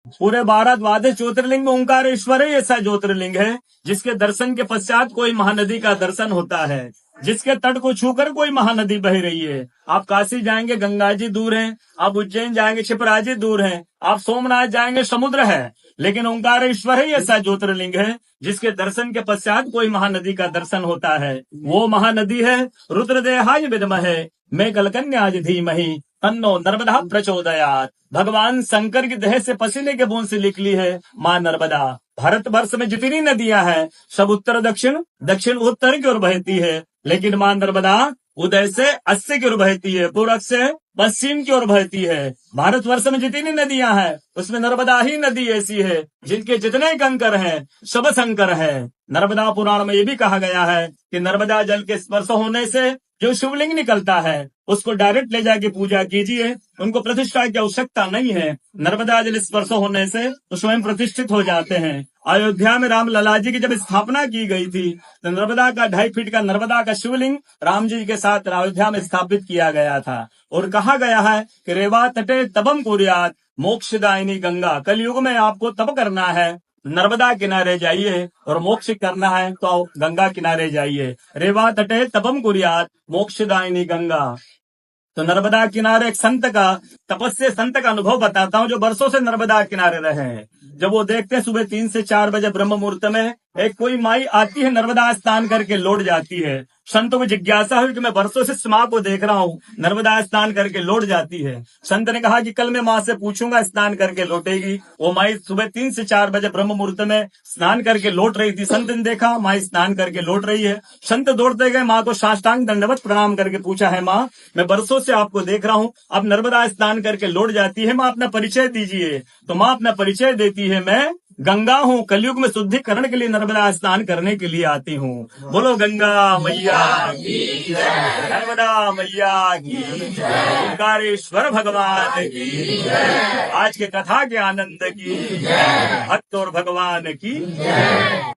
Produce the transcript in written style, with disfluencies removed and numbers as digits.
पूरे 12 द्वादश ज्योतिर्लिंग में ओंकारेश्वर ही ऐसा ज्योतिर्लिंग है जिसके दर्शन के पश्चात कोई महानदी का दर्शन होता है, जिसके तट को छूकर कोई महानदी बह रही है। आप काशी जाएंगे गंगा जी दूर हैं, आप उज्जैन जाएंगे क्षिप्रा जी दूर हैं, आप सोमनाथ जाएंगे समुद्र है, लेकिन ओंकारेश्वर ही ऐसा ज्योतिर्लिंग है जिसके दर्शन के पश्चात कोई महानदी का दर्शन होता है। वो महानदी है रुद्रदेहाय विद्महे मैं कलकन्याज धीमहि तन्नो नर्मदा प्रचोदयात्। भगवान शंकर की देह से पसीने के बूंद से निकली है माँ नर्मदा। भारतवर्ष में जितनी नदियां हैं सब उत्तर दक्षिण दक्षिण उत्तर की ओर बहती है, लेकिन माँ नर्मदा उदय से अस्सी की ओर बहती है, पूर्व से पश्चिम की ओर बहती है। भारतवर्ष में जितनी नदियां हैं उसमें नर्मदा ही नदी ऐसी है जिनके जितने कंकर हैं सब शंकर है। नर्मदा पुराण में ये भी कहा गया है कि नर्मदा जल के स्पर्श होने से जो शिवलिंग निकलता है उसको डायरेक्ट ले जाके पूजा कीजिए, उनको प्रतिष्ठा की आवश्यकता नहीं है। नर्मदा जल स्पर्श होने से वो स्वयं प्रतिष्ठित हो जाते हैं। अयोध्या में राम लला जी की जब स्थापना की गई थी तो नर्मदा का 2.5 फीट का नर्मदा का शिवलिंग राम जी के साथ अयोध्या में स्थापित किया गया था। और कहा गया है कि रेवा तटे तपम कुर्यात् मोक्षदायिनी गंगा। कलयुग में आपको तप करना है, नर्मदा किनारे जाइए, और मोक्ष करना है तो गंगा किनारे जाइए। रेवा तटे तपम कुर्यात् मोक्षदायिनी गंगा। तो नर्मदा किनारे एक संत का तपस्या संत का अनुभव बताता हूँ जो वर्षों से नर्मदा किनारे रहे हैं। जब वो देखते हैं सुबह 3 से 4 बजे ब्रह्म मुहूर्त में एक कोई माई आती है, नर्मदा स्नान करके लौट जाती है। संतों को जिज्ञासा हुई कि मैं वर्षों से इस माँ को देख रहा हूँ, नर्मदा स्नान करके लौट जाती है। संत ने कहा कि कल मैं माँ से पूछूंगा, स्नान करके लौटेगी। वो माई सुबह 3 से 4 बजे ब्रह्म मुहूर्त में स्नान करके लौट रही थी। संत ने देखा माई स्नान करके लौट रही है। संत दौड़ते गए, माँ को साष्टांग दंडवत प्रणाम करके पूछा, है माँ मैं वर्षों से आपको देख रहा हूँ, आप नर्मदा स्नान करके लौट जाती है, माँ अपना परिचय दीजिए। तो माँ अपना परिचय देती है, मैं गंगा हूँ, कलयुग में शुद्धिकरण के लिए नर्मदा स्नान करने के लिए आती हूँ। बोलो गंगा मैया की जय, नर्मदा मैया की जय, ओंकारेश्वर भगवान की जय, आज के कथा के आनंद की जय, भक्त और भगवान की जय।